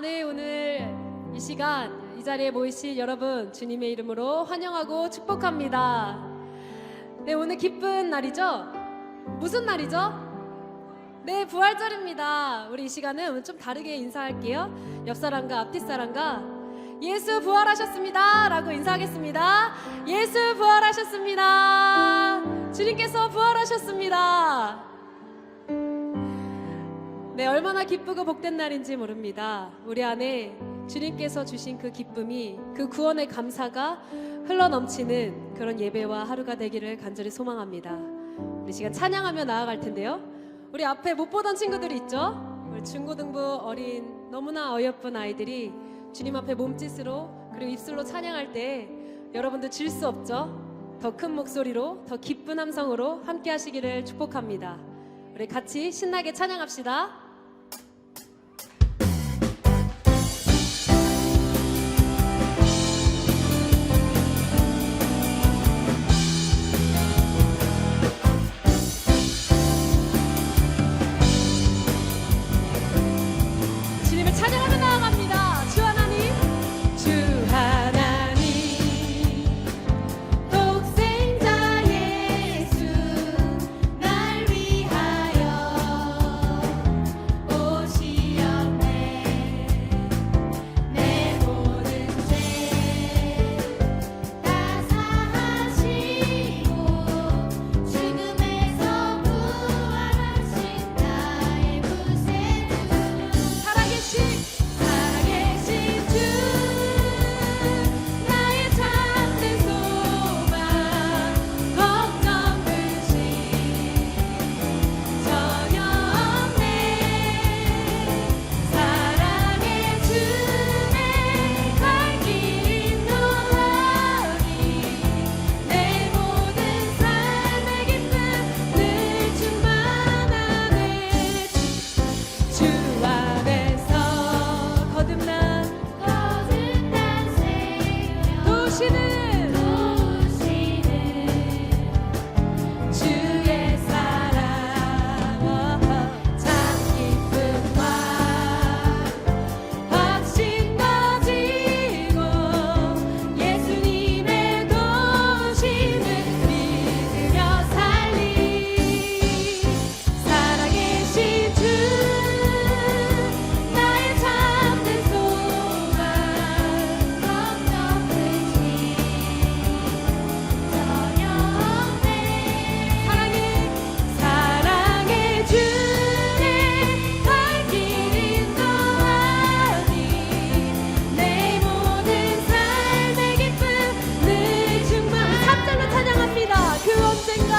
네, 오늘 이 시간 이 자리에 모이신 여러분 주님의 이름으로 환영하고 축복합니다. 네, 오늘 기쁜 날이죠? 무슨 날이죠? 네, 부활절입니다. 우리 이 시간은 오늘 좀 다르게 인사할게요. 옆 사람과 앞뒤 사람과 예수 부활하셨습니다 라고 인사하겠습니다. 예수 부활하셨습니다. 주님께서 부활하셨습니다. 네, 얼마나 기쁘고 복된 날인지 모릅니다. 우리 안에 주님께서 주신 그 기쁨이, 그 구원의 감사가 흘러넘치는 그런 예배와 하루가 되기를 간절히 소망합니다. 우리 시간 찬양하며 나아갈 텐데요, 우리 앞에 못 보던 친구들이 있죠? 우리 중고등부 어린 너무나 어여쁜 아이들이 주님 앞에 몸짓으로 그리고 입술로 찬양할 때 여러분들 질 수 없죠? 더 큰 목소리로, 더 기쁜 함성으로 함께 하시기를 축복합니다. 우리 같이 신나게 찬양합시다. 주님을 찬양하며 나아갑니다. 주 하나님, 주 하나님, 독생자 예수 날 위하여 오시었네. 내 모든 죄 다 사하시고 죽음에서 부활하신 나의 구세주, 살아계신 주, 나의 참된 소망, 걱정 근심 전혀 없네. 사랑의 주내 갈 길 인도하니 내 모든 삶의 기쁨 늘 충만하네. 주 안에서 거듭난 생명 도시는 주의 사랑, 참 기쁨과 확신 가지고 예수님의 도심을 믿으며 살리. 살아계신 주, 나의 참된 소망, 걱정 근심 전혀 없네. 사랑의 주내 갈 길 인도하니 내 모든 삶의 기쁨 늘 충만. 3절로 찬양합니다. 그 언젠가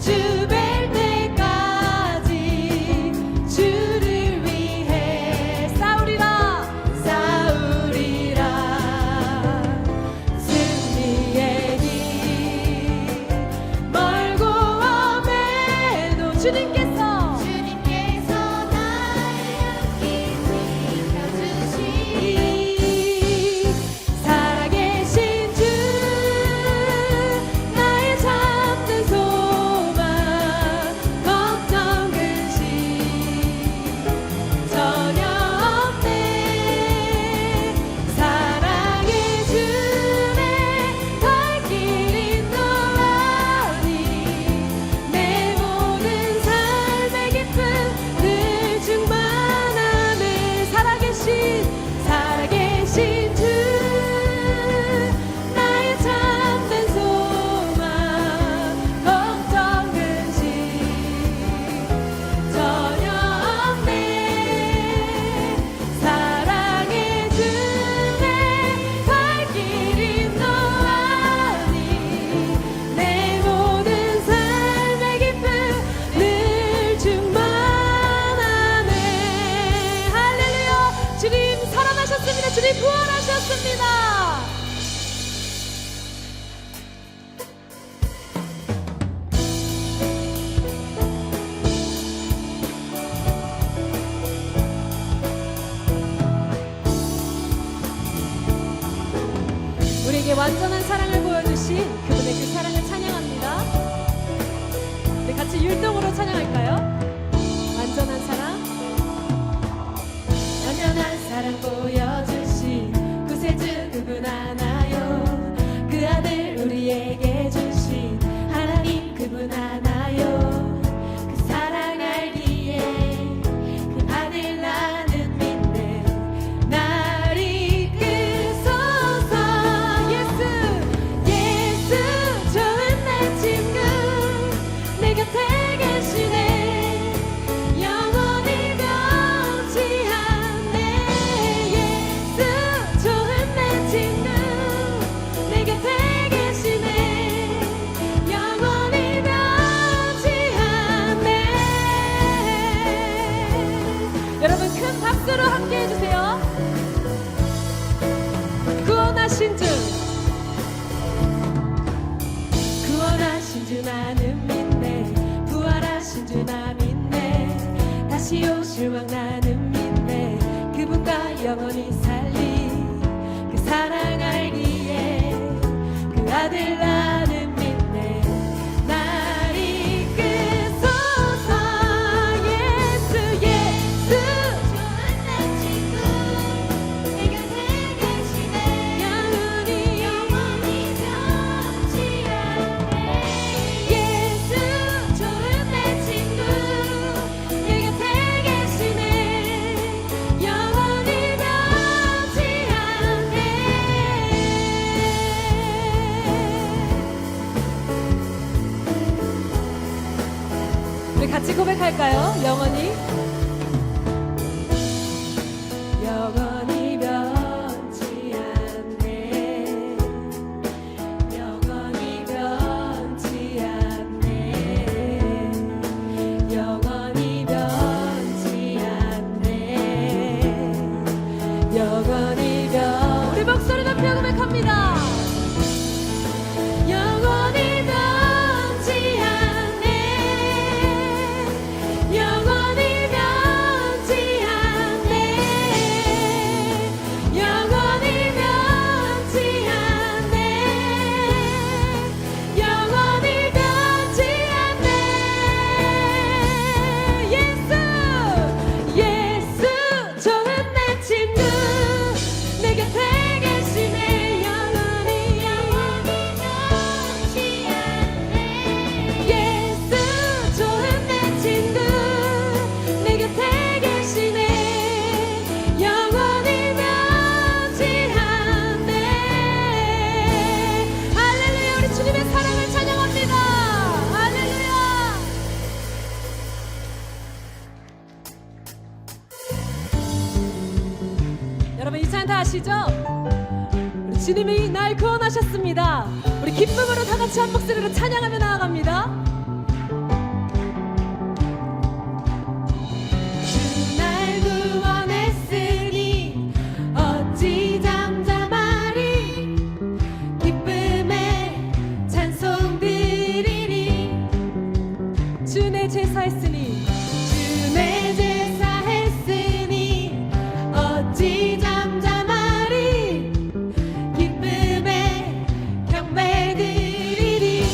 주 뵐 때까지 주를 위해 싸우리라 승리의 길 멀고 엄해도 주님께서 나의 앞길 지켜주시니. 살아계신 주, 나의 참된 소망, 걱정 근심 전혀 없네. 사랑의 주내 갈 길 인도하니 내 모든 삶의 기쁨 늘 충만하네. 살아계신 주, 나의 참된 소망, 걱정 근심 전혀 없네. 사랑의 주내 갈 길 인도하니 내 모든 삶의 기쁨 늘 충만하네. 할렐루야. 주님 살아나셨습니다. 주님 부활하셨습니다. 우리에게 완전한 사랑을 보여주신 그분의 그 사랑을 찬양합니다. 우리 같이 율동으로 찬양할까요? 완전한 사랑. 사랑 보여주신 구세주 누군 아나요? 그 아들 우리에게 주신 하나님 그분 아나요? 그 사랑 알기에 그 아들 나는 믿네. 날 이끄소서. 예수 예수 좋은 내 친구 내 곁에 계시네. 영원히 변치 않네. 예수 좋은 내 친구 내 곁에 계시네. 영원히 변치 않네. 여러분 큰 박수로 함께 해주세요. 구원하신 주 구원하신 주 나는 믿네. 부활하신 주 나 믿네. 다시 오실 왕 나는 믿네. 그분과 영원히 살리 그 사랑 알기에 그 아들 나는 믿네. 날 이끄소서. 예수 예수 좋은 내 친구 내 곁에 계시네. 영원히 변치 않네. 예수 좋은 내 친구 내 곁에 계시네. 영원히 변치 않네. 우리 같이 고백할까요? 영원히 영원히 변치 않네. 영원히 변치 않네. 영원히 변치 않네. 영원히 변 우리 목소리 높여 고백합니다. 영원히 변치 않네. 영원히 변치 않네. 영원히 변치 않네. 영원히 변치 않네. 예수 예수 좋은 내 친구 내 곁에 계시네. 영원히 변치 않네. 예수 좋은 내 친구 내 곁에 계시네. 영원히 변치 않네. 할렐루야. 우리 주님의 사랑을 찬양합니다. 할렐루야. 여러분 이 찬양 다 아시죠? 우리 주님이 날 구원하셨습니다. 우리 기쁨으로 다 같이 한 목소리로 찬양하며 나아갑니다. 주 날 구원했으니 어찌 잠잠하리. 기쁨에 찬송 드리리. 주 내 제사했으니 주 내 제사했으니 어찌 잠잠하리. 기쁨에 경배 드리리.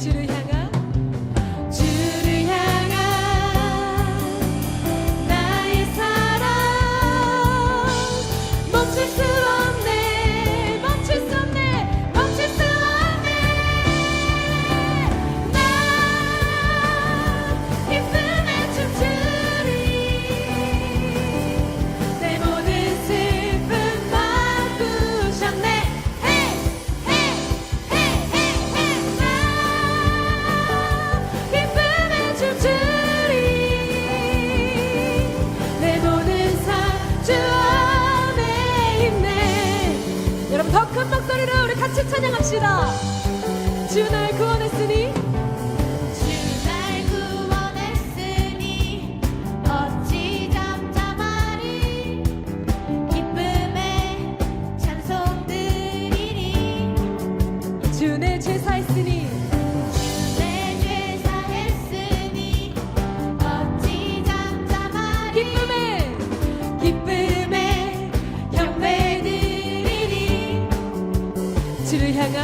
주를 향한 나의 사랑 멈출 수 없네. 멈출 수 없네. 멈출 수 없네. 나 기쁨에 춤추리. 내 모든 슬픔 바꾸셨네. 헤이 헤이 헤이 헤이 헤이. 나 기쁨에 춤추리. 내 모든 삶 주 안에 있네. 여러분 더 큰 목소리로 우리 같이 찬양합시다. 주 날 구원했으니 주 날 구원했으니 어찌 잠잠하리. 기쁨에 찬송 드리리. 주 내 제사했으니 주 내 제사했으니 어찌 잠잠하리. 기쁨에 경배 드리리. 주를 향한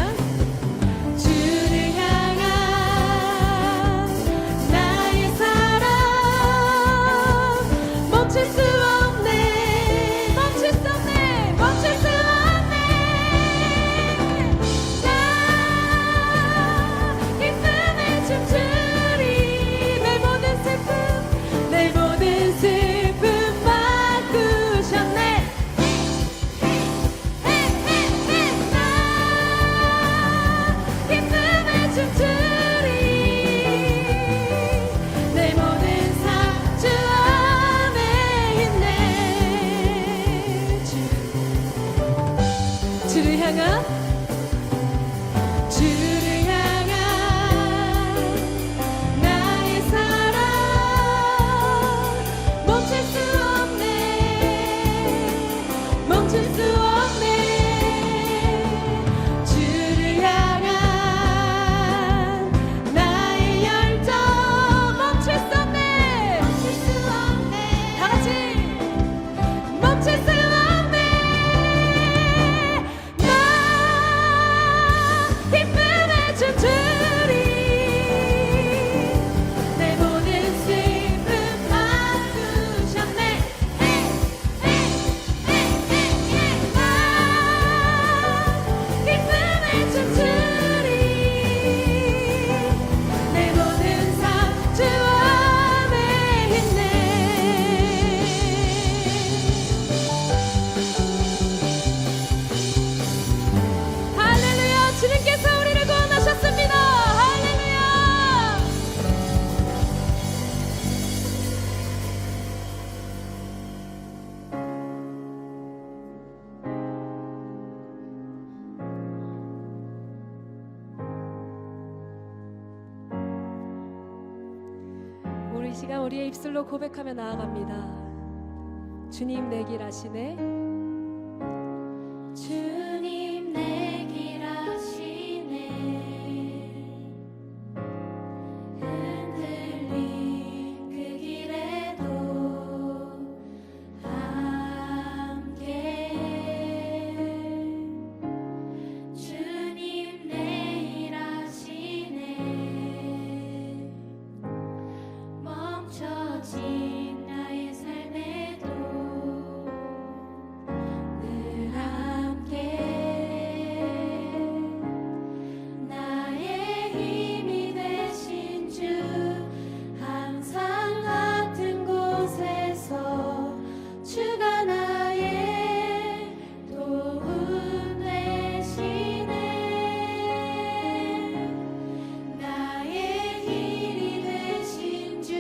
이 시간 우리의 입술로 고백하며 나아갑니다. 주님 내 길 아시네. 주님 내 길 아시네. 흔들린 그 길에도 함께 주님 내일 아시네. 멈춰진 나의 삶에도 늘 함께 나의 힘이 되신 주 항상 같은 곳에서 주가 나의 도움 되시네. 나의 길이 되신 주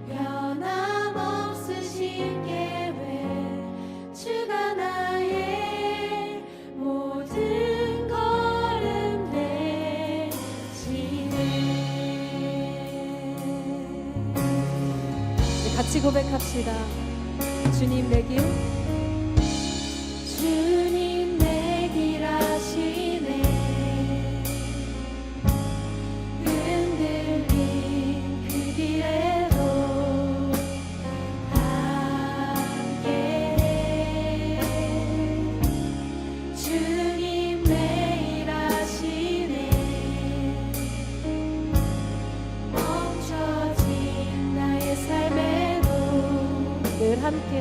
변함없으신 계획 주가 나의 모든 걸음 되시네. 같이 고백합시다. 주님 내 길. 주님 내 길 아시네. 흔들린 그 길에도 함께 주님 내일 아시네. 멈춰진 나의 삶에도 늘 함께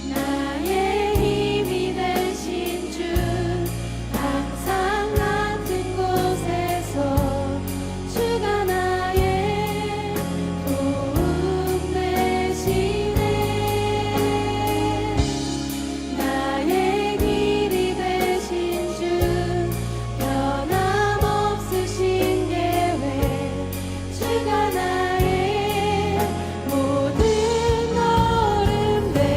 나의 힘이 되신 주 항상 같은 곳에서 주가 나의 도움 되시네. 나의 길이 되신 주 변함없으신 계획 주가 나의 모든 걸음 되시네.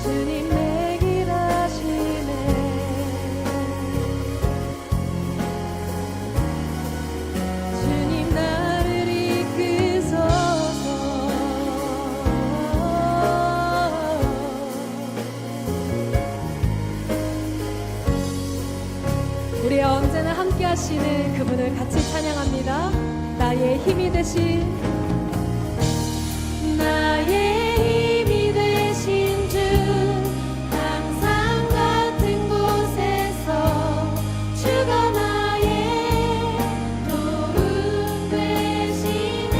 주님 내 길 아시네. 주님 나를 이끄소서. 우리 언제나 함께 하시는 그분을 같이 찬양합니다. 나의 힘이 되신 나의 힘이 되신 주 항상 같은 곳에서 주가 나의 도움 되시네.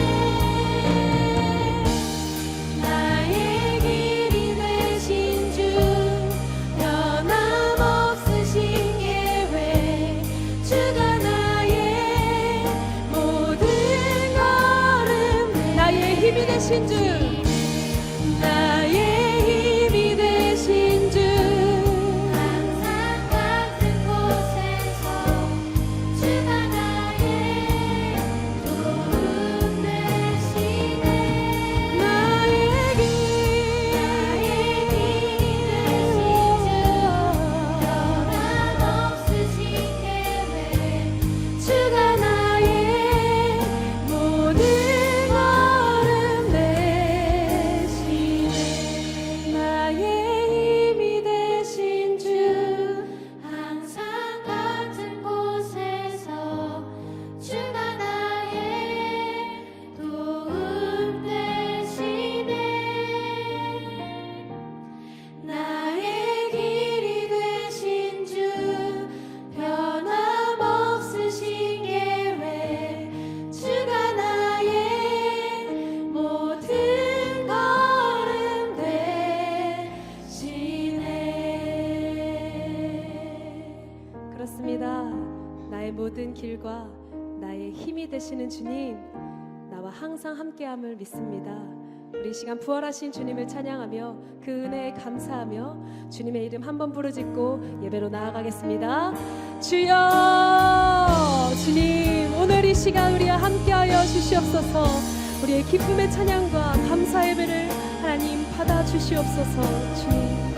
나의 길이 되신 주 변함없으신 계획 주가 나의 모든 걸음 나의 힘이 되신 주. 나의 힘이 되신 주 항상 같은 곳에서 주가 나의 도움 되시네. 나의 길이 되신 주 변함없으신 계획 주가 나의 모든 걸음 되시네. 나의 힘이 되신 주 항상 같은 곳에서 주가 나의 도움 되시네. 나의 길이 되신 주 변함없으신 계획 주가 나의 모든 걸음 되시네. 그렇습니다. 나의 모든 길과 나의 힘이 되시는 주님, 나와 항상 함께함을 믿습니다. 우리 이 시간 부활하신 주님을 찬양하며 그 은혜에 감사하며 주님의 이름 한번 부르짖고 예배로 나아가겠습니다. 주여, 주님 오늘 이 시간 우리와 함께하여 주시옵소서. 우리의 기쁨의 찬양과 감사 예배를 하나님 받아 주시옵소서. 주님.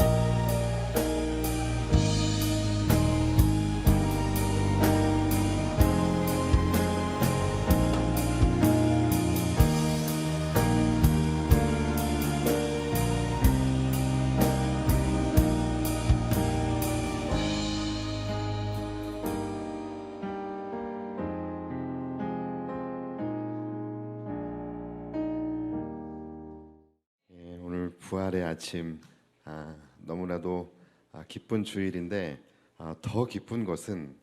오늘 부활의 아침 너무나도 기쁜 주일인데 더 기쁜 것은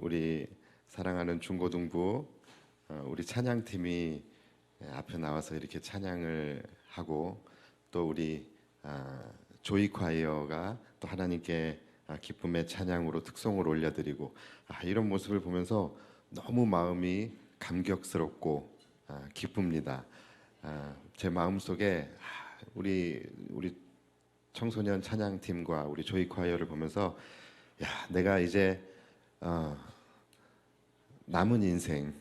우리 사랑하는 중고등부 우리 찬양팀이 앞에 나와서 이렇게 찬양을 하고 또 우리 조이 콰이어가 또 하나님께 기쁨의 찬양으로 특송을 올려드리고 이런 모습을 보면서 너무 마음이 감격스럽고 기쁩니다. 제 마음속에 우리 청소년 찬양팀과 우리 조이 콰이어를 보면서 내가 이제 남은 인생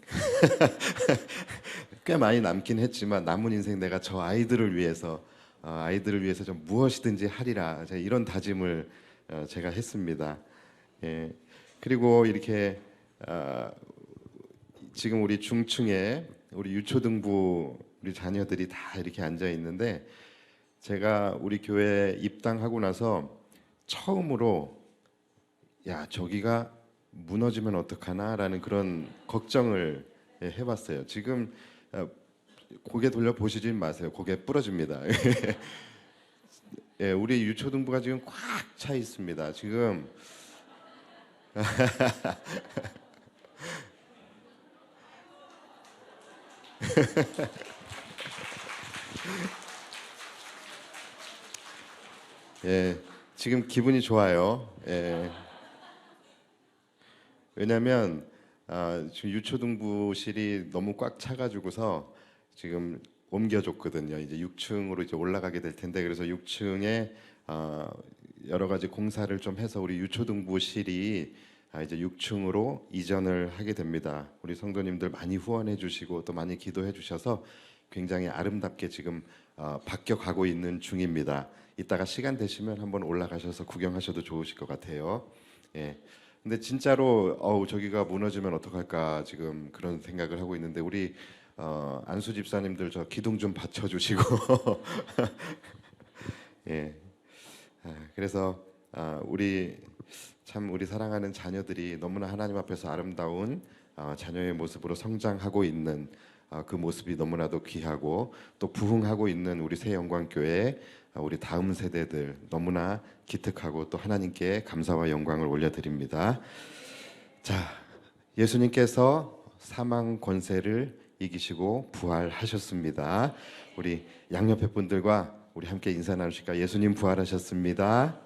꽤 많이 남긴 했지만 남은 인생 내가 저 아이들을 위해서 좀 무엇이든지 하리라 이런 다짐을 제가 했습니다. 그리고 이렇게 지금 우리 중층에 우리 유초등부 우리 자녀들이 다 이렇게 앉아 있는데 제가 우리 교회 입당하고 나서 처음으로 저기가 무너지면 어떡하나라는 그런 걱정을 해봤어요. 지금 고개 돌려 보시지 마세요. 고개 부러집니다. 우리 유초등부가 지금 꽉 차 있습니다. 지금 지금 기분이 좋아요. 왜냐하면 지금 유초등부실이 너무 꽉 차가지고서 지금 옮겨줬거든요. 이제 6층으로 이제 올라가게 될 텐데 그래서 6층에 여러 가지 공사를 좀 해서 우리 유초등부실이 이제 6층으로 이전을 하게 됩니다. 우리 성도님들 많이 후원해 주시고 또 많이 기도해 주셔서 굉장히 아름답게 지금 바뀌어가고 있는 중입니다. 이따가 시간 되시면 한번 올라가셔서 구경하셔도 좋으실 것 같아요. 근데 진짜로 저기가 무너지면 어떡할까 지금 그런 생각을 하고 있는데 우리 안수 집사님들 저 기둥 좀 받쳐주시고 그래서 우리 사랑하는 자녀들이 너무나 하나님 앞에서 아름다운 자녀의 모습으로 성장하고 있는 그 모습이 너무나도 귀하고 또 부흥하고 있는 우리 새영광교회 우리 다음 세대들 너무나 기특하고 또 하나님께 감사와 영광을 올려드립니다. 자, 예수님께서 사망 권세를 이기시고 부활하셨습니다. 우리 양옆에 분들과 우리 함께 인사 나누실까? 예수님 부활하셨습니다.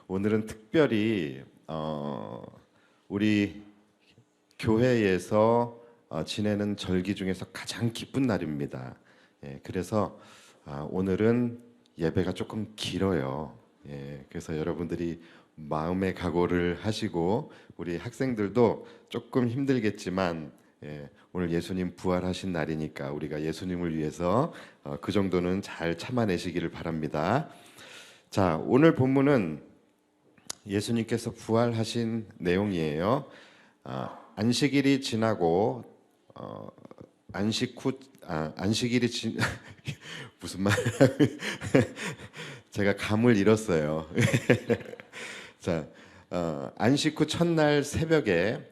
오늘은 특별히 우리 교회에서 지내는 절기 중에서 가장 기쁜 날입니다. 그래서 오늘은 예배가 조금 길어요. 그래서 여러분들이 마음의 각오를 하시고 우리 학생들도 조금 힘들겠지만 오늘 예수님 부활하신 날이니까 우리가 예수님을 위해서 그 정도는 잘 참아내시기를 바랍니다. 자, 오늘 본문은 예수님께서 부활하신 내용이에요. 안식일이 지나고 안식일이 무슨 말? 제가 감을 잃었어요. 자, 안식 후 첫날 새벽에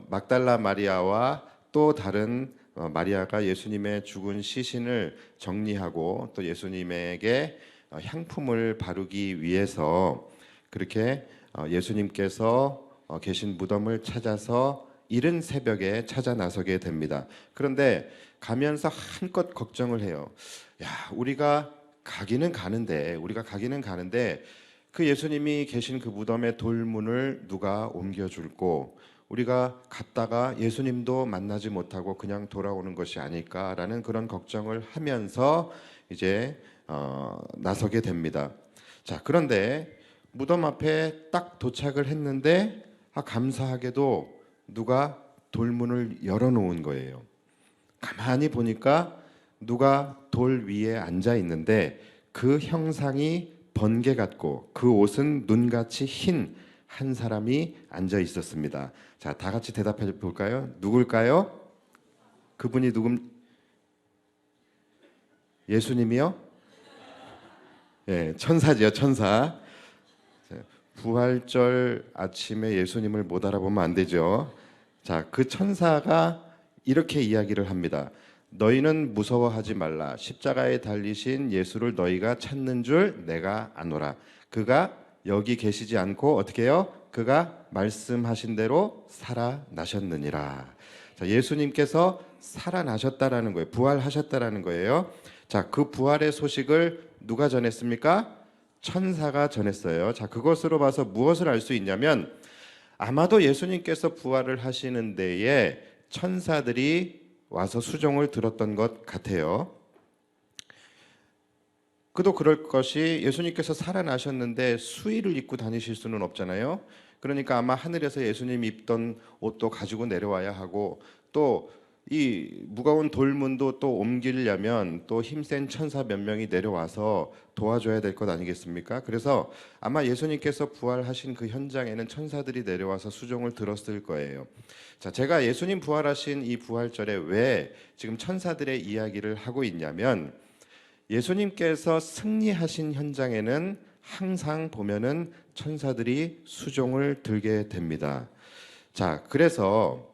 막달라 마리아와 또 다른 마리아가 예수님의 죽은 시신을 정리하고 또 예수님에게 향품을 바르기 위해서 그렇게 예수님께서 계신 무덤을 찾아서 이른 새벽에 찾아 나서게 됩니다. 그런데 가면서 한껏 걱정을 해요. 우리가 가기는 가는데 그 예수님이 계신 그 무덤의 돌문을 누가 옮겨줄고 우리가 갔다가 예수님도 만나지 못하고 그냥 돌아오는 것이 아닐까라는 그런 걱정을 하면서 이제 나서게 됩니다. 자, 그런데 무덤 앞에 딱 도착을 했는데 감사하게도 누가 돌문을 열어놓은 거예요. 가만히 보니까 누가 돌 위에 앉아 있는데 그 형상이 번개 같고 그 옷은 눈같이 흰 한 사람이 앉아 있었습니다. 자, 다 같이 대답해 볼까요? 누굴까요? 그분이 예수님이요? 예, 천사지요, 천사. 부활절 아침에 예수님을 못 알아보면 안 되죠. 자, 그 천사가 이렇게 이야기를 합니다. 너희는 무서워하지 말라. 십자가에 달리신 예수를 너희가 찾는 줄 내가 아노라. 그가 여기 계시지 않고 어떻게 해요? 그가 말씀하신 대로 살아나셨느니라. 자, 예수님께서 살아나셨다라는 거예요. 부활하셨다라는 거예요. 자, 그 부활의 소식을 누가 전했습니까? 천사가 전했어요. 자, 그것으로 봐서 무엇을 알 수 있냐면 아마도 예수님께서 부활을 하시는 데에 천사들이 와서 수종을 들었던 것 같아요. 그도 그럴 것이 예수님께서 살아나셨는데 수의를 입고 다니실 수는 없잖아요. 그러니까 아마 하늘에서 예수님이 입던 옷도 가지고 내려와야 하고 또 이 무거운 돌문도 또 옮기려면 또 힘센 천사 몇 명이 내려와서 도와줘야 될 것 아니겠습니까? 그래서 아마 예수님께서 부활하신 그 현장에는 천사들이 내려와서 수종을 들었을 거예요. 자, 제가 예수님 부활하신 이 부활절에 왜 지금 천사들의 이야기를 하고 있냐면 예수님께서 승리하신 현장에는 항상 보면은 천사들이 수종을 들게 됩니다. 자, 그래서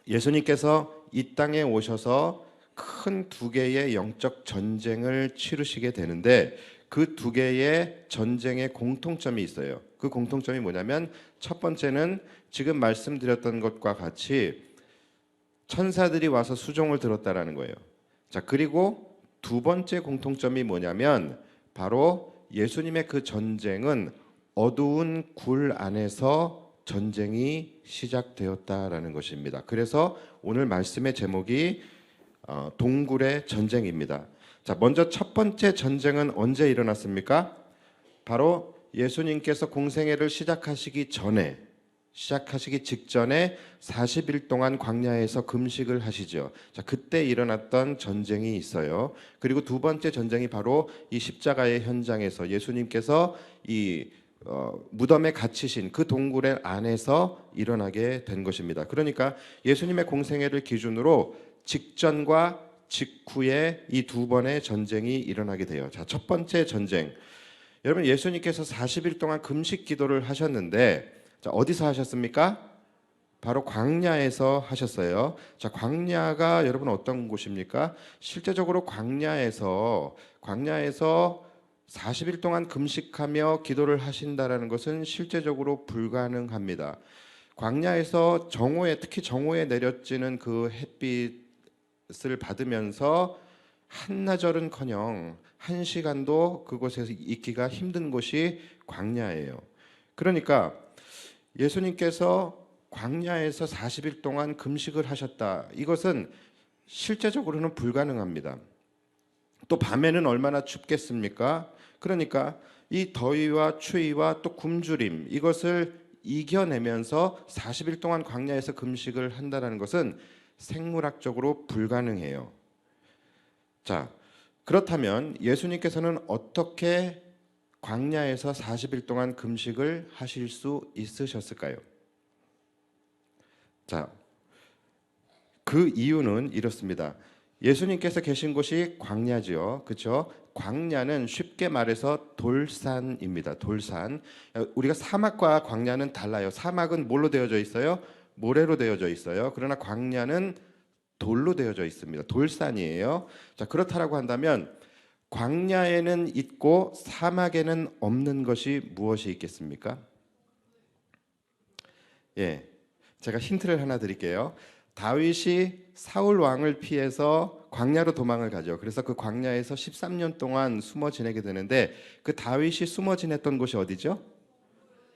예수님께서 이 땅에 오셔서 큰 두 개의 영적 전쟁을 치르시게 되는데 그 두 개의 전쟁의 공통점이 있어요. 그 공통점이 뭐냐면 첫 번째는 지금 말씀드렸던 것과 같이 천사들이 와서 수종을 들었다라는 거예요. 자, 그리고 두 번째 공통점이 뭐냐면 바로 예수님의 그 전쟁은 어두운 굴 안에서 전쟁이 시작되었다라는 것입니다. 그래서 오늘 말씀의 제목이 동굴의 전쟁입니다. 자, 먼저 첫 번째 전쟁은 언제 일어났습니까? 바로 예수님께서 공생애를 시작하시기 직전에 40일 동안 광야에서 금식을 하시죠. 자, 그때 일어났던 전쟁이 있어요. 그리고 두 번째 전쟁이 바로 이 십자가의 현장에서 예수님께서 이 무덤에 갇히신 그 동굴의 안에서 일어나게 된 것입니다. 그러니까 예수님의 공생애를 기준으로 직전과 직후에 이 두 번의 전쟁이 일어나게 돼요. 자, 첫 번째 전쟁. 여러분, 예수님께서 40일 동안 금식 기도를 하셨는데 자, 어디서 하셨습니까? 바로 광야에서 하셨어요. 자, 광야가 여러분 어떤 곳입니까? 실제적으로 광야에서 40일 동안 금식하며 기도를 하신다라는 것은 실제적으로 불가능합니다. 광야에서 특히 정오에 내려지는 그 햇빛을 받으면서 한나절은커녕 1시간도 그곳에서 있기가 힘든 곳이 광야예요. 그러니까 예수님께서 광야에서 40일 동안 금식을 하셨다. 이것은 실제적으로는 불가능합니다. 또 밤에는 얼마나 춥겠습니까? 그러니까 이 더위와 추위와 또 굶주림 이것을 이겨내면서 40일 동안 광야에서 금식을 한다는 것은 생물학적으로 불가능해요. 자, 그렇다면 예수님께서는 어떻게 광야에서 40일 동안 금식을 하실 수 있으셨을까요? 자, 그 이유는 이렇습니다. 예수님께서 계신 곳이 광야지요. 그렇죠? 광야는 쉽게 말해서 돌산입니다. 돌산. 우리가 사막과 광야는 달라요. 사막은 뭘로 되어져 있어요? 모래로 되어져 있어요. 그러나 광야는 돌로 되어져 있습니다. 돌산이에요. 자, 그렇다라고 한다면 광야에는 있고 사막에는 없는 것이 무엇이 있겠습니까? 예, 제가 힌트를 하나 드릴게요. 다윗이 사울 왕을 피해서 광야로 도망을 가죠. 그래서 그 광야에서 13년 동안 숨어 지내게 되는데 그 다윗이 숨어 지냈던 곳이 어디죠?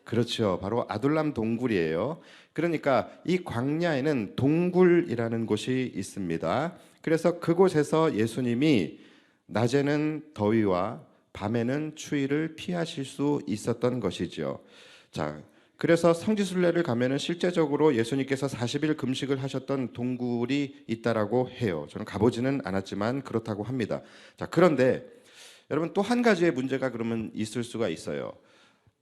그렇죠. 바로 아둘람 동굴이에요. 그러니까 이 광야에는 동굴이라는 곳이 있습니다. 그래서 그곳에서 예수님이 낮에는 더위와 밤에는 추위를 피하실 수 있었던 것이죠. 자, 그래서 성지순례를 가면은 실제적으로 예수님께서 40일 금식을 하셨던 동굴이 있다라고 해요. 저는 가보지는 않았지만 그렇다고 합니다. 자, 그런데 여러분 또 한 가지의 문제가 그러면 있을 수가 있어요.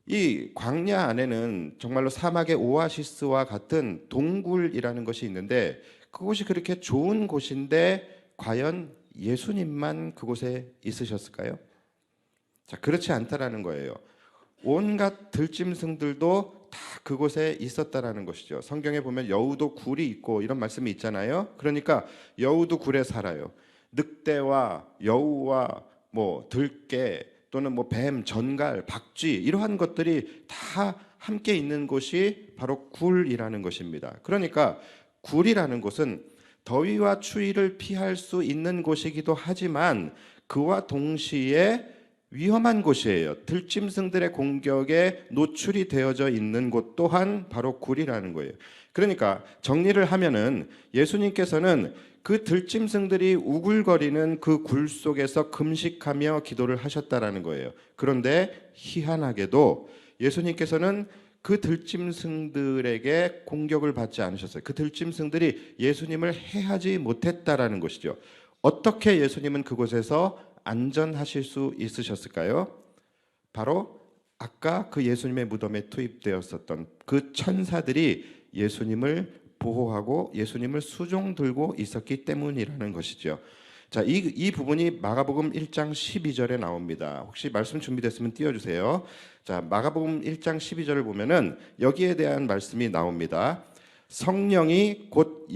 이 광야 안에는 정말로 사막의 오아시스와 같은 동굴이라는 것이 있는데 그곳이 그렇게 좋은 곳인데 과연 예수님만 그곳에 있으셨을까요? 자, 그렇지 않다라는 거예요. 온갖 들짐승들도 다 그곳에 있었다라는 것이죠. 성경에 보면 여우도 굴이 있고 이런 말씀이 있잖아요. 그러니까 여우도 굴에 살아요. 늑대와 여우와 뭐 들개 또는 뭐 뱀, 전갈, 박쥐 이러한 것들이 다 함께 있는 곳이 바로 굴이라는 것입니다. 그러니까 굴이라는 곳은 더위와 추위를 피할 수 있는 곳이기도 하지만 그와 동시에 위험한 곳이에요. 들짐승들의 공격에 노출이 되어져 있는 곳 또한 바로 굴이라는 거예요. 그러니까 정리를 하면은 예수님께서는 그 들짐승들이 우글거리는 그 굴 속에서 금식하며 기도를 하셨다라는 거예요. 그런데 희한하게도 예수님께서는 그 들짐승들에게 공격을 받지 않으셨어요. 그 들짐승들이 예수님을 해하지 못했다라는 것이죠. 어떻게 예수님은 그곳에서 안전하실 수 있으셨을까요? 바로 아까 그 예수님의 무덤에 투입되었었던 그 천사들이 예수님을 보호하고 예수님을 수종 들고 있었기 때문이라는 것이죠. 자, 이 부분이 마가복음 1장 12절에 나옵니다. 혹시 말씀 준비됐으면 띄워주세요. 자, 마가복음 1장 12절을 보면은 여기에 대한 말씀이 나옵니다. 성령이 곧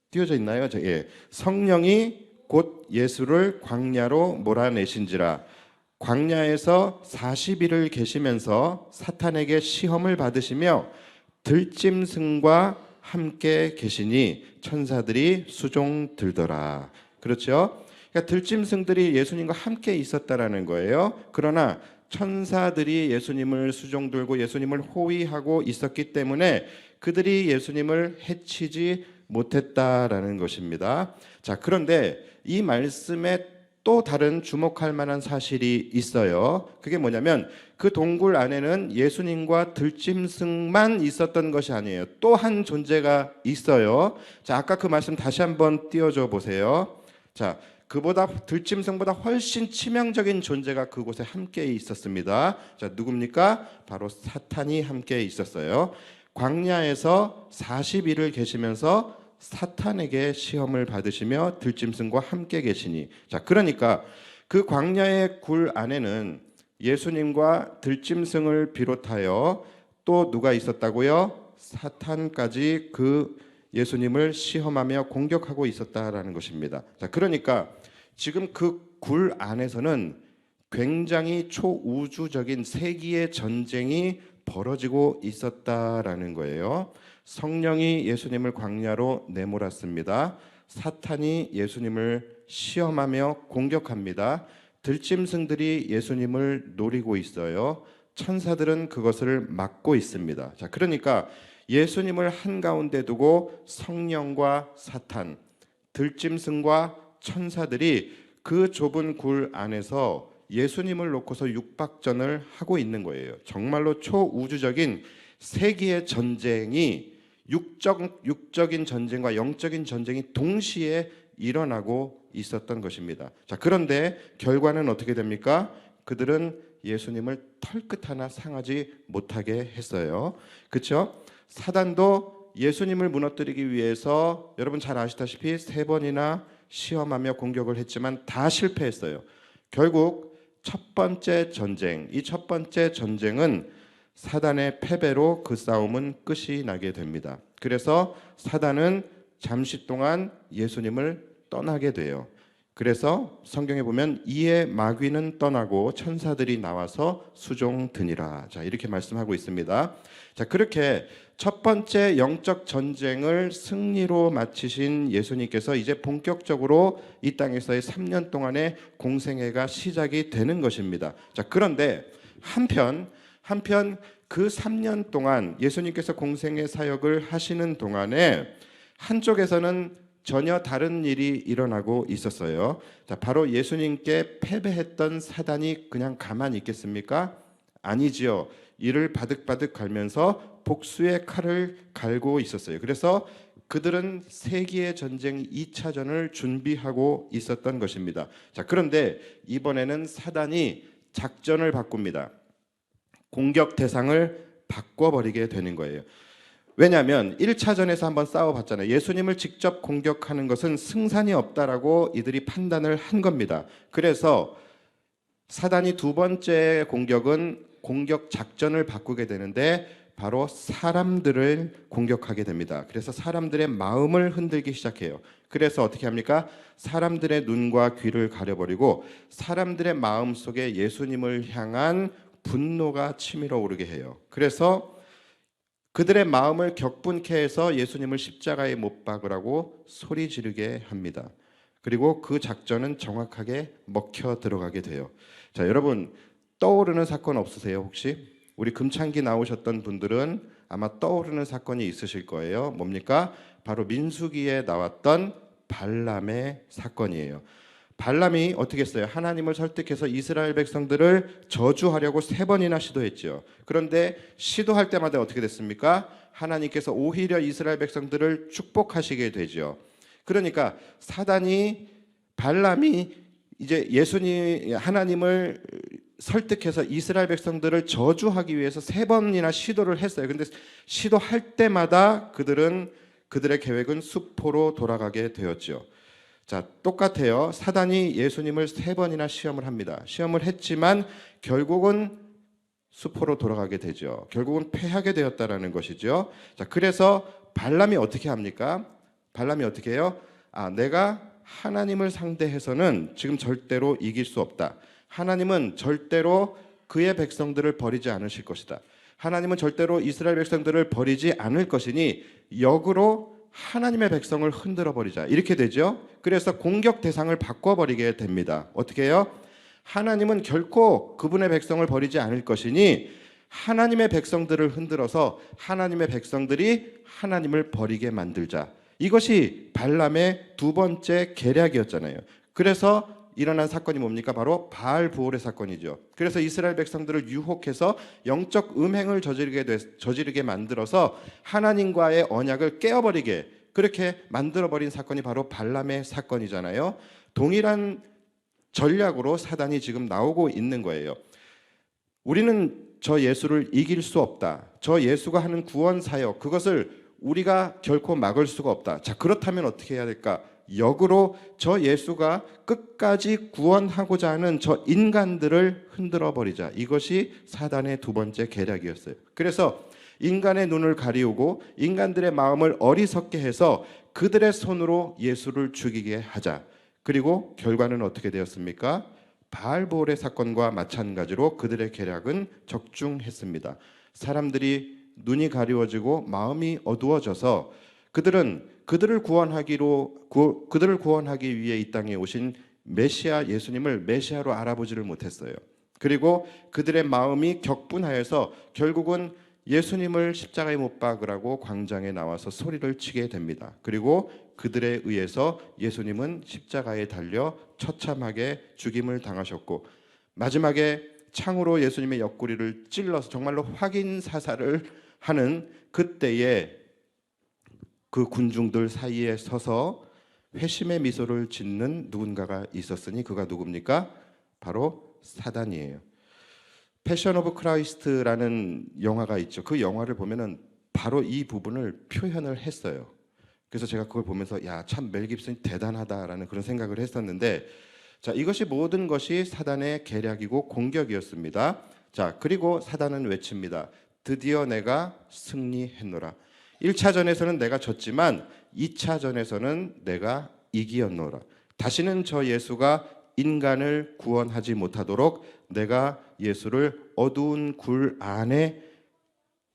띄워져 있나요? 예. 성령이 곧 예수를 광야로 몰아내신지라 광야에서 40일을 계시면서 사탄에게 시험을 받으시며 들짐승과 함께 계시니 천사들이 수종 들더라. 그렇죠? 그러니까 들짐승들이 예수님과 함께 있었다라는 거예요. 그러나 천사들이 예수님을 수종 들고 예수님을 호위하고 있었기 때문에 그들이 예수님을 해치지 못했다라는 것입니다. 자, 그런데 이 말씀에 또 다른 주목할 만한 사실이 있어요. 그게 뭐냐면 그 동굴 안에는 예수님과 들짐승만 있었던 것이 아니에요. 또 한 존재가 있어요. 자, 아까 그 말씀 다시 한번 띄워줘 보세요. 자, 그보다 들짐승보다 훨씬 치명적인 존재가 그곳에 함께 있었습니다. 자, 누굽니까? 바로 사탄이 함께 있었어요. 광야에서 40일을 계시면서 사탄에게 시험을 받으시며 들짐승과 함께 계시니. 자, 그러니까 그 광야의 굴 안에는 예수님과 들짐승을 비롯하여 또 누가 있었다고요? 사탄까지 그 예수님을 시험하며 공격하고 있었다라는 것입니다. 자, 그러니까 지금 그 굴 안에서는 굉장히 초우주적인 세기의 전쟁이 벌어지고 있었다라는 거예요. 성령이 예수님을 광야로 내몰았습니다. 사탄이 예수님을 시험하며 공격합니다. 들짐승들이 예수님을 노리고 있어요. 천사들은 그것을 막고 있습니다. 자, 그러니까 예수님을 한가운데 두고 성령과 사탄, 들짐승과 천사들이 그 좁은 굴 안에서 예수님을 놓고서 육박전을 하고 있는 거예요. 정말로 초우주적인 세기의 전쟁이 육적인 전쟁과 영적인 전쟁이 동시에 일어나고 있었던 것입니다. 자, 그런데 결과는 어떻게 됩니까? 그들은 예수님을 털끝 하나 상하지 못하게 했어요. 그렇죠? 사단도 예수님을 무너뜨리기 위해서 여러분 잘 아시다시피 3번이나 시험하며 공격을 했지만 다 실패했어요. 결국 첫 번째 전쟁, 이 첫 번째 전쟁은 사단의 패배로 그 싸움은 끝이 나게 됩니다. 그래서 사단은 잠시 동안 예수님을 떠나게 돼요. 그래서 성경에 보면 이에 마귀는 떠나고 천사들이 나와서 수종 드니라. 자, 이렇게 말씀하고 있습니다. 자, 그렇게 첫 번째 영적 전쟁을 승리로 마치신 예수님께서 이제 본격적으로 이 땅에서의 3년 동안의 공생애가 시작이 되는 것입니다. 자, 그런데 한편 그 3년 동안 예수님께서 공생애 사역을 하시는 동안에 한쪽에서는 전혀 다른 일이 일어나고 있었어요. 자, 바로 예수님께 패배했던 사단이 그냥 가만히 있겠습니까? 아니지요. 이를 바득바득 갈면서 복수의 칼을 갈고 있었어요. 그래서 그들은 세기의 전쟁 2차전을 준비하고 있었던 것입니다. 자, 그런데 이번에는 사단이 작전을 바꿉니다. 공격 대상을 바꿔버리게 되는 거예요. 왜냐하면 1차전에서 한번 싸워봤잖아요. 예수님을 직접 공격하는 것은 승산이 없다라고 이들이 판단을 한 겁니다. 그래서 사단이 두 번째 공격은 공격 작전을 바꾸게 되는데 바로 사람들을 공격하게 됩니다. 그래서 사람들의 마음을 흔들기 시작해요. 그래서 어떻게 합니까? 사람들의 눈과 귀를 가려버리고 사람들의 마음 속에 예수님을 향한 분노가 치밀어 오르게 해요. 그래서 그들의 마음을 격분케 해서 예수님을 십자가에 못 박으라고 소리 지르게 합니다. 그리고 그 작전은 정확하게 먹혀 들어가게 돼요. 자, 여러분 떠오르는 사건 없으세요 혹시? 우리 금창기 나오셨던 분들은 아마 떠오르는 사건이 있으실 거예요. 뭡니까? 바로 민수기에 나왔던 발람의 사건이에요. 발람이 어떻게 했어요? 하나님을 설득해서 이스라엘 백성들을 저주하려고 3번이나 시도했죠. 그런데 시도할 때마다 어떻게 됐습니까? 하나님께서 오히려 이스라엘 백성들을 축복하시게 되죠. 그러니까 사단이 발람이 이제 하나님을 설득해서 이스라엘 백성들을 저주하기 위해서 3번이나 시도를 했어요. 근데 시도할 때마다 그들의 계획은 수포로 돌아가게 되었죠. 자, 똑같아요. 사단이 예수님을 3번이나 시험을 합니다. 시험을 했지만 결국은 수포로 돌아가게 되죠. 결국은 패하게 되었다라는 것이죠. 자, 그래서 발람이 어떻게 합니까? 발람이 어떻게 해요? 내가 하나님을 상대해서는 지금 절대로 이길 수 없다. 하나님은 절대로 그의 백성들을 버리지 않으실 것이다. 하나님은 절대로 이스라엘 백성들을 버리지 않을 것이니 역으로 하나님의 백성을 흔들어 버리자. 이렇게 되죠. 그래서 공격 대상을 바꿔버리게 됩니다. 어떻게 해요? 하나님은 결코 그분의 백성을 버리지 않을 것이니 하나님의 백성들을 흔들어서 하나님의 백성들이 하나님을 버리게 만들자. 이것이 발람의 두 번째 계략이었잖아요. 그래서 일어난 사건이 뭡니까? 바로 바알부올의 사건이죠. 그래서 이스라엘 백성들을 유혹해서 영적 음행을 저지르게 만들어서 하나님과의 언약을 깨어버리게 그렇게 만들어버린 사건이 바로 발람의 사건이잖아요. 동일한 전략으로 사단이 지금 나오고 있는 거예요. 우리는 저 예수를 이길 수 없다. 저 예수가 하는 구원 사역 그것을 우리가 결코 막을 수가 없다. 자, 그렇다면 어떻게 해야 될까? 역으로 저 예수가 끝까지 구원하고자 하는 저 인간들을 흔들어 버리자. 이것이 사단의 두 번째 계략이었어요. 그래서 인간의 눈을 가리우고 인간들의 마음을 어리석게 해서 그들의 손으로 예수를 죽이게 하자. 그리고 결과는 어떻게 되었습니까? 바알부올의 사건과 마찬가지로 그들의 계략은 적중했습니다. 사람들이 눈이 가리워지고 마음이 어두워져서 그들을 구원하기 위해 이 땅에 오신 메시아 예수님을 메시아로 알아보지를 못했어요. 그리고 그들의 마음이 격분하여서 결국은 예수님을 십자가에 못 박으라고 광장에 나와서 소리를 치게 됩니다. 그리고 그들에 의해서 예수님은 십자가에 달려 처참하게 죽임을 당하셨고 마지막에 창으로 예수님의 옆구리를 찔러서 정말로 확인 사살을 하는 그때에 그 군중들 사이에 서서 회심의 미소를 짓는 누군가가 있었으니 그가 누굽니까? 바로 사단이에요. 패션 오브 크라이스트라는 영화가 있죠. 그 영화를 보면은 바로 이 부분을 표현을 했어요. 그래서 제가 그걸 보면서 야, 참 멜 깁슨이 대단하다라는 그런 생각을 했었는데 자, 이것이 모든 것이 사단의 계략이고 공격이었습니다. 자, 그리고 사단은 외칩니다. 드디어 내가 승리했노라. 1차전에서는 내가 졌지만 2차전에서는 내가 이기었노라. 다시는 저 예수가 인간을 구원하지 못하도록 내가 예수를 어두운 굴 안에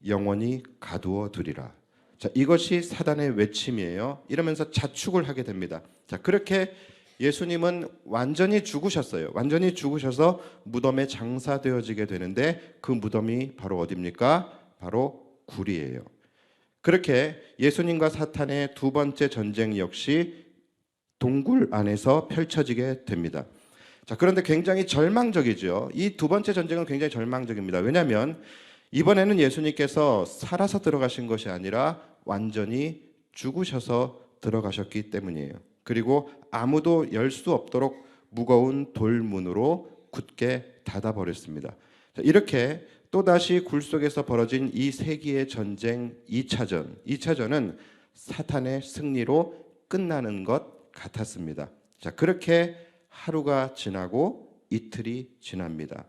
영원히 가두어 두리라. 자, 이것이 사단의 외침이에요. 이러면서 자축을 하게 됩니다. 자, 그렇게 예수님은 완전히 죽으셨어요. 완전히 죽으셔서 무덤에 장사되어지게 되는데 그 무덤이 바로 어디입니까? 바로 굴이에요. 그렇게 예수님과 사탄의 두 번째 전쟁 역시 동굴 안에서 펼쳐지게 됩니다. 자, 그런데 굉장히 절망적이죠. 이 두 번째 전쟁은 굉장히 절망적입니다. 왜냐하면 이번에는 예수님께서 살아서 들어가신 것이 아니라 완전히 죽으셔서 들어가셨기 때문이에요. 그리고 아무도 열 수 없도록 무거운 돌문으로 굳게 닫아버렸습니다. 이렇게 또다시 굴 속에서 벌어진 이 세기의 전쟁 2차전은 사탄의 승리로 끝나는 것 같았습니다. 자, 그렇게 하루가 지나고 이틀이 지납니다.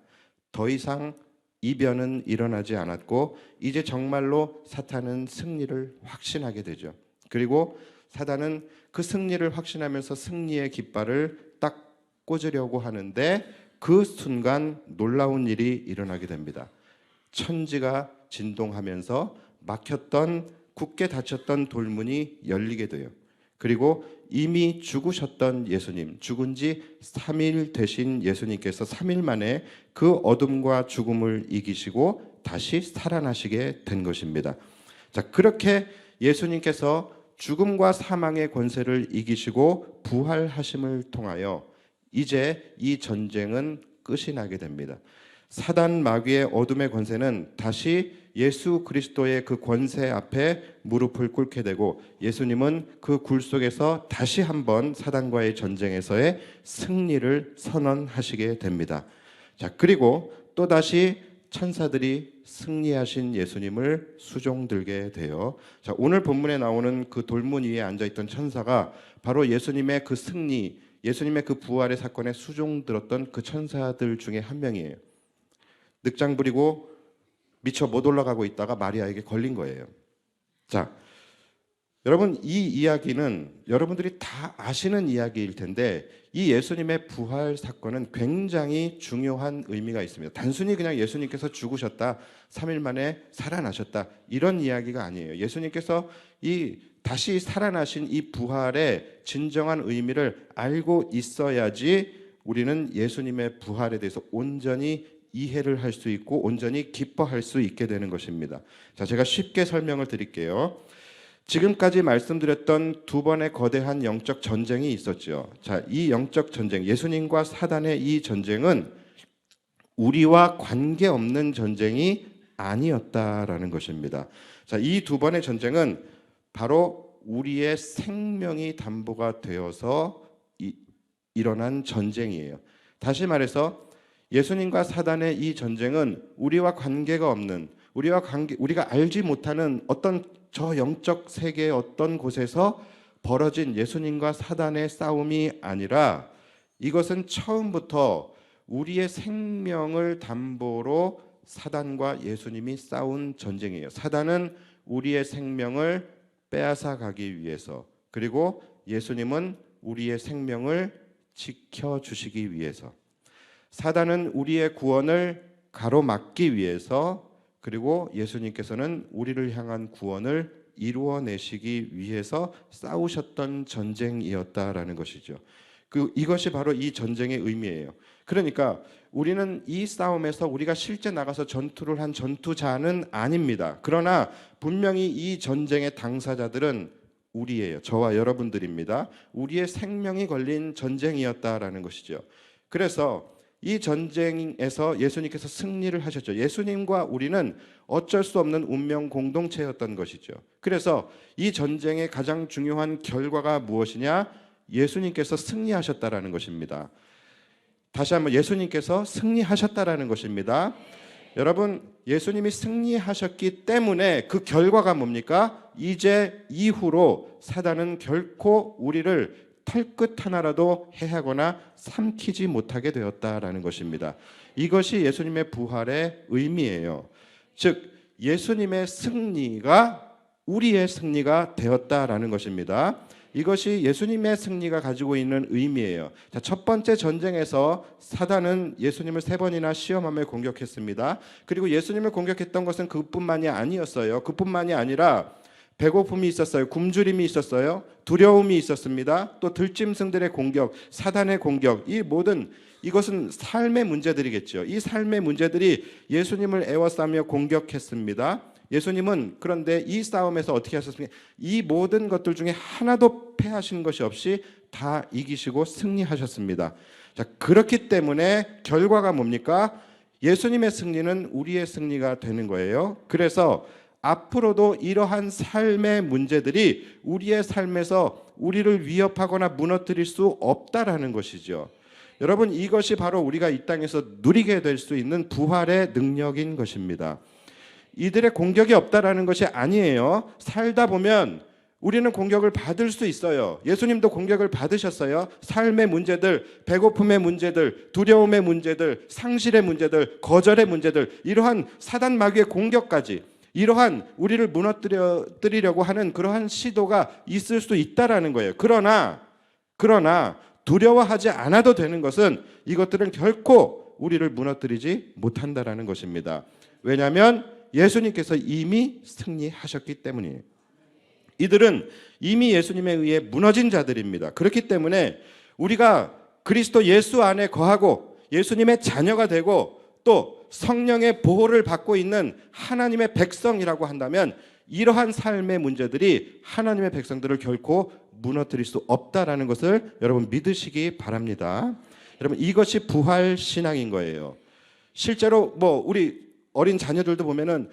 더 이상 이변은 일어나지 않았고 이제 정말로 사탄은 승리를 확신하게 되죠. 그리고 사단은 그 승리를 확신하면서 승리의 깃발을 딱 꽂으려고 하는데 그 순간 놀라운 일이 일어나게 됩니다. 천지가 진동하면서 막혔던 굳게 닫혔던 돌문이 열리게 돼요. 그리고 이미 죽으셨던 예수님, 죽은 지 3일 되신 예수님께서 3일 만에 그 어둠과 죽음을 이기시고 다시 살아나시게 된 것입니다. 자, 그렇게 예수님께서 죽음과 사망의 권세를 이기시고 부활하심을 통하여 이제 이 전쟁은 끝이 나게 됩니다. 사단 마귀의 어둠의 권세는 다시 예수 그리스도의 그 권세 앞에 무릎을 꿇게 되고 예수님은 그 굴 속에서 다시 한번 사단과의 전쟁에서의 승리를 선언하시게 됩니다. 자, 그리고 또다시 천사들이 승리하신 예수님을 수종들게 돼요. 자, 오늘 본문에 나오는 그 돌문 위에 앉아있던 천사가 바로 예수님의 그 승리, 예수님의 그 부활의 사건에 수종들었던 그 천사들 중에 한 명이에요. 늑장 부리고 미처 못 올라가고 있다가 마리아에게 걸린 거예요. 자, 여러분, 이 이야기는 여러분들이 다 아시는 이야기일 텐데 이 예수님의 부활 사건은 굉장히 중요한 의미가 있습니다. 단순히 그냥 예수님께서 죽으셨다, 3일 만에 살아나셨다, 이런 이야기가 아니에요. 예수님께서 이 다시 살아나신 이 부활의 진정한 의미를 알고 있어야지 우리는 예수님의 부활에 대해서 온전히 이해를 할 수 있고 온전히 기뻐할 수 있게 되는 것입니다. 자, 제가 쉽게 설명을 드릴게요. 지금까지 말씀드렸던 두 번의 거대한 영적 전쟁이 있었죠. 자, 이 영적 전쟁, 예수님과 사단의 이 전쟁은 우리와 관계없는 전쟁이 아니었다라는 것입니다. 자, 이 두 번의 전쟁은 바로 우리의 생명이 담보가 되어서 일어난 전쟁이에요. 다시 말해서 예수님과 사단의 이 전쟁은 우리와 관계가 없는, 우리가 알지 못하는 어떤 저 영적 세계의 어떤 곳에서 벌어진 예수님과 사단의 싸움이 아니라 이것은 처음부터 우리의 생명을 담보로 사단과 예수님이 싸운 전쟁이에요. 사단은 우리의 생명을 빼앗아 가기 위해서, 그리고 예수님은 우리의 생명을 지켜주시기 위해서, 사단은 우리의 구원을 가로막기 위해서, 그리고 예수님께서는 우리를 향한 구원을 이루어내시기 위해서 싸우셨던 전쟁이었다라는 것이죠. 이것이 바로 이 전쟁의 의미예요. 그러니까 우리는 이 싸움에서 우리가 실제 나가서 전투를 한 전투자는 아닙니다. 그러나 분명히 이 전쟁의 당사자들은 우리예요. 저와 여러분들입니다. 우리의 생명이 걸린 전쟁이었다라는 것이죠. 그래서 이 전쟁에서 예수님께서 승리를 하셨죠. 예수님과 우리는 어쩔 수 없는 운명 공동체였던 것이죠. 그래서 이 전쟁의 가장 중요한 결과가 무엇이냐? 예수님께서 승리하셨다라는 것입니다. 다시 한번, 예수님께서 승리하셨다라는 것입니다. 여러분, 예수님이 승리하셨기 때문에 그 결과가 뭡니까? 이제 이후로 사단은 결코 우리를 털끝 하나라도 해하거나 삼키지 못하게 되었다라는 것입니다. 이것이 예수님의 부활의 의미예요. 즉, 예수님의 승리가 우리의 승리가 되었다라는 것입니다. 이것이 예수님의 승리가 가지고 있는 의미예요. 자, 첫 번째 전쟁에서 사단은 예수님을 3번이나 시험하며 공격했습니다. 그리고 예수님을 공격했던 것은 그뿐만이 아니었어요. 그뿐만이 아니라 배고픔이 있었어요. 굶주림이 있었어요. 두려움이 있었습니다. 또 들짐승들의 공격, 사단의 공격, 이것은 삶의 문제들이겠죠. 이 삶의 문제들이 예수님을 애워싸며 공격했습니다. 예수님은 그런데 이 싸움에서 어떻게 하셨습니까? 이 모든 것들 중에 하나도 패하신 것이 없이 다 이기시고 승리하셨습니다. 자, 그렇기 때문에 결과가 뭡니까? 예수님의 승리는 우리의 승리가 되는 거예요. 그래서 앞으로도 이러한 삶의 문제들이 우리의 삶에서 우리를 위협하거나 무너뜨릴 수 없다라는 것이죠. 여러분, 이것이 바로 우리가 이 땅에서 누리게 될 수 있는 부활의 능력인 것입니다. 이들의 공격이 없다라는 것이 아니에요. 살다 보면 우리는 공격을 받을 수 있어요. 예수님도 공격을 받으셨어요. 삶의 문제들, 배고픔의 문제들, 두려움의 문제들, 상실의 문제들, 거절의 문제들, 이러한 사단 마귀의 공격까지, 이러한 우리를 무너뜨리려고 하는 그러한 시도가 있을 수 있다라는 거예요. 그러나 두려워하지 않아도 되는 것은 이것들은 결코 우리를 무너뜨리지 못한다라는 것입니다. 왜냐하면 예수님께서 이미 승리하셨기 때문이에요. 이들은 이미 예수님에 의해 무너진 자들입니다. 그렇기 때문에 우리가 그리스도 예수 안에 거하고 예수님의 자녀가 되고 또 성령의 보호를 받고 있는 하나님의 백성이라고 한다면 이러한 삶의 문제들이 하나님의 백성들을 결코 무너뜨릴 수 없다라는 것을 여러분 믿으시기 바랍니다. 여러분, 이것이 부활 신앙인 거예요. 실제로 우리 어린 자녀들도 보면은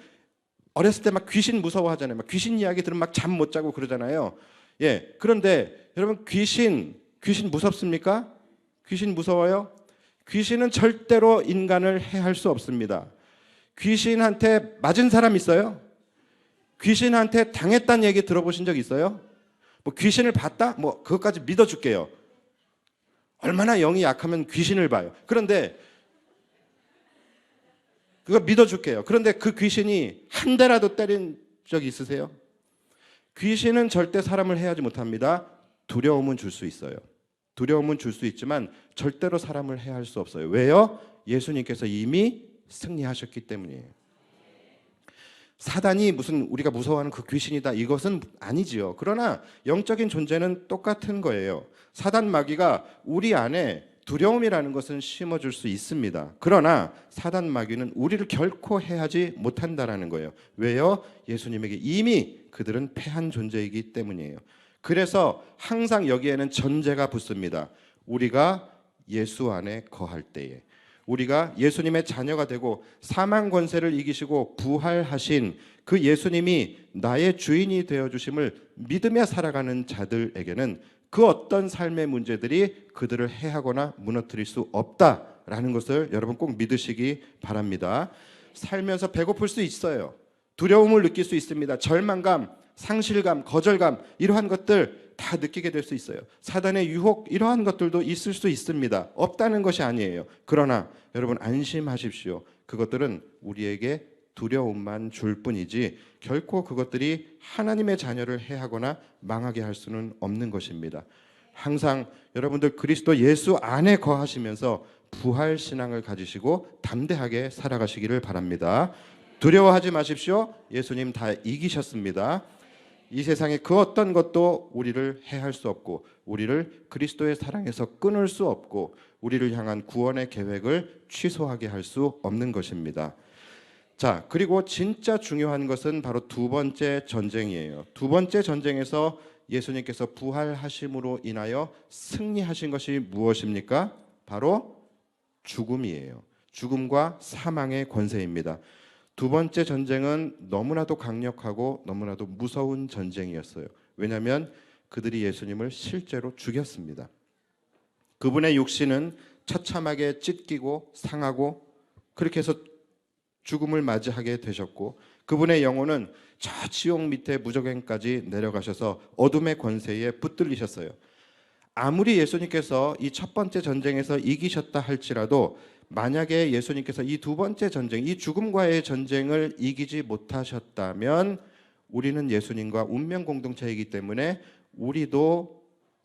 어렸을 때 막 귀신 무서워하잖아요. 막 귀신 이야기 들으면 막 잠 못 자고 그러잖아요. 예. 그런데 여러분, 귀신 무섭습니까? 귀신 무서워요? 귀신은 절대로 인간을 해할 수 없습니다. 귀신한테 맞은 사람 있어요? 귀신한테 당했다는 얘기 들어보신 적 있어요? 귀신을 봤다? 그것까지 믿어줄게요. 얼마나 영이 약하면 귀신을 봐요. 그런데 그거 믿어줄게요. 그런데 그 귀신이 한 대라도 때린 적 있으세요? 귀신은 절대 사람을 해하지 못합니다. 두려움은 줄 수 있어요. 두려움은 줄 수 있지만 절대로 사람을 해할 수 없어요. 왜요? 예수님께서 이미 승리하셨기 때문이에요. 사단이 무슨 우리가 무서워하는 그 귀신이다, 이것은 아니지요. 그러나 영적인 존재는 똑같은 거예요. 사단 마귀가 우리 안에 두려움이라는 것은 심어줄 수 있습니다. 그러나 사단 마귀는 우리를 결코 해하지 못한다라는 거예요. 왜요? 예수님에게 이미 그들은 패한 존재이기 때문이에요. 그래서 항상 여기에는 전제가 붙습니다. 우리가 예수 안에 거할 때에, 우리가 예수님의 자녀가 되고 사망 권세를 이기시고 부활하신 그 예수님이 나의 주인이 되어주심을 믿으며 살아가는 자들에게는 그 어떤 삶의 문제들이 그들을 해하거나 무너뜨릴 수 없다라는 것을 여러분 꼭 믿으시기 바랍니다. 살면서 배고플 수 있어요. 두려움을 느낄 수 있습니다. 절망감, 상실감, 거절감, 이러한 것들 다 느끼게 될 수 있어요. 사단의 유혹, 이러한 것들도 있을 수 있습니다. 없다는 것이 아니에요. 그러나 여러분 안심하십시오. 그것들은 우리에게 두려움만 줄 뿐이지 결코 그것들이 하나님의 자녀를 해하거나 망하게 할 수는 없는 것입니다. 항상 여러분들 그리스도 예수 안에 거하시면서 부활 신앙을 가지시고 담대하게 살아가시기를 바랍니다. 두려워하지 마십시오. 예수님 다 이기셨습니다. 이 세상에 그 어떤 것도 우리를 해할 수 없고 우리를 그리스도의 사랑에서 끊을 수 없고 우리를 향한 구원의 계획을 취소하게 할 수 없는 것입니다. 자, 그리고 진짜 중요한 것은 바로 두 번째 전쟁이에요. 두 번째 전쟁에서 예수님께서 부활하심으로 인하여 승리하신 것이 무엇입니까? 바로 죽음이에요. 죽음과 사망의 권세입니다. 두 번째 전쟁은 너무나도 강력하고 너무나도 무서운 전쟁이었어요. 왜냐하면 그들이 예수님을 실제로 죽였습니다. 그분의 육신은 처참하게 찢기고 상하고 그렇게 해서 죽음을 맞이하게 되셨고 그분의 영혼은 저 지옥 밑에 무저갱까지 내려가셔서 어둠의 권세에 붙들리셨어요. 아무리 예수님께서 이 첫 번째 전쟁에서 이기셨다 할지라도 만약에 예수님께서 이 두 번째 전쟁, 이 죽음과의 전쟁을 이기지 못하셨다면 우리는 예수님과 운명 공동체이기 때문에 우리도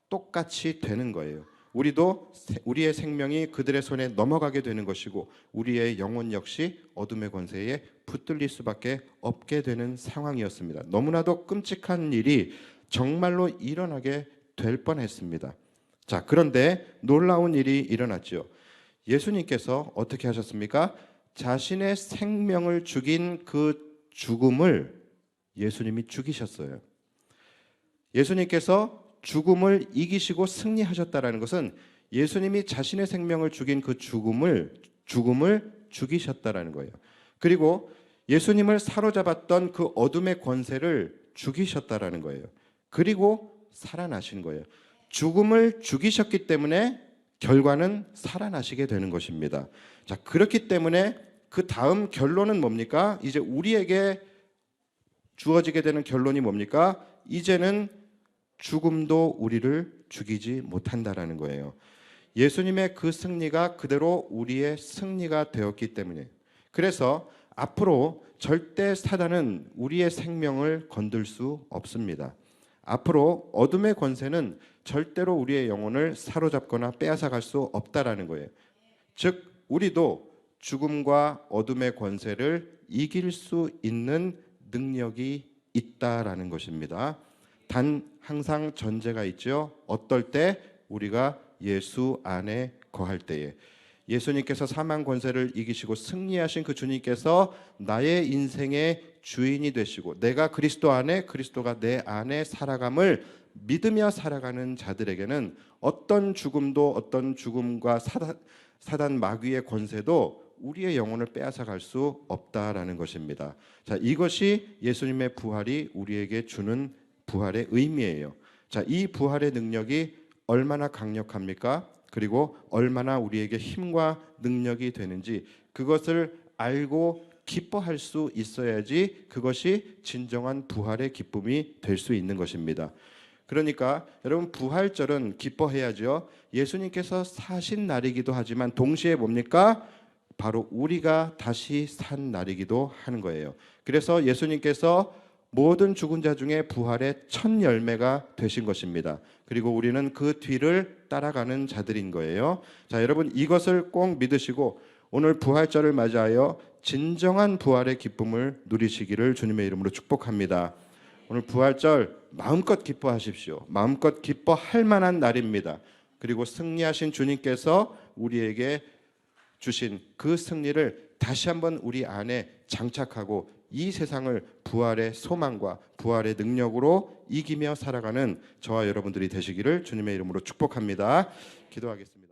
똑같이 되는 거예요. 우리도 우리의 생명이 그들의 손에 넘어가게 되는 것이고 우리의 영혼 역시 어둠의 권세에 붙들릴 수밖에 없게 되는 상황이었습니다. 너무나도 끔찍한 일이 정말로 일어나게 될 뻔했습니다. 자, 그런데 놀라운 일이 일어났죠. 예수님께서 어떻게 하셨습니까? 자신의 생명을 죽인 그 죽음을 예수님이 죽이셨어요. 예수님께서 죽음을 이기시고 승리하셨다라는 것은 예수님이 자신의 생명을 죽인 그 죽음을 죽이셨다라는 거예요. 그리고 예수님을 사로잡았던 그 어둠의 권세를 죽이셨다라는 거예요. 그리고 살아나신 거예요. 죽음을 죽이셨기 때문에 결과는 살아나시게 되는 것입니다. 자, 그렇기 때문에 그 다음 결론은 뭡니까? 이제 우리에게 주어지게 되는 결론이 뭡니까? 이제는 죽음도 우리를 죽이지 못한다라는 거예요. 예수님의 그 승리가 그대로 우리의 승리가 되었기 때문에, 그래서 앞으로 절대 사단은 우리의 생명을 건들 수 없습니다. 앞으로 어둠의 권세는 절대로 우리의 영혼을 사로잡거나 빼앗아 갈 수 없다라는 거예요. 즉 우리도 죽음과 어둠의 권세를 이길 수 있는 능력이 있다라는 것입니다. 단 항상 전제가 있죠. 어떨 때? 우리가 예수 안에 거할 때에. 예수님께서 사망 권세를 이기시고 승리하신 그 주님께서 나의 인생의 주인이 되시고 내가 그리스도 안에, 그리스도가 내 안에 살아감을 믿으며 살아가는 자들에게는 어떤 죽음도, 어떤 죽음과 사단 마귀의 권세도 우리의 영혼을 빼앗아 갈 수 없다라는 것입니다. 자, 이것이 예수님의 부활이 우리에게 주는 부활의 의미예요. 자, 이 부활의 능력이 얼마나 강력합니까? 그리고 얼마나 우리에게 힘과 능력이 되는지 그것을 알고 기뻐할 수 있어야지 그것이 진정한 부활의 기쁨이 될 수 있는 것입니다. 그러니까 여러분, 부활절은 기뻐해야죠. 예수님께서 사신 날이기도 하지만 동시에 뭡니까? 바로 우리가 다시 산 날이기도 하는 거예요. 그래서 예수님께서 모든 죽은 자 중에 부활의 첫 열매가 되신 것입니다. 그리고 우리는 그 뒤를 따라가는 자들인 거예요. 자, 여러분, 이것을 꼭 믿으시고 오늘 부활절을 맞이하여 진정한 부활의 기쁨을 누리시기를 주님의 이름으로 축복합니다. 오늘 부활절 마음껏 기뻐하십시오. 마음껏 기뻐할 만한 날입니다. 그리고 승리하신 주님께서 우리에게 주신 그 승리를 다시 한번 우리 안에 장착하고 이 세상을 부활의 소망과 부활의 능력으로 이기며 살아가는 저와 여러분들이 되시기를 주님의 이름으로 축복합니다. 기도하겠습니다.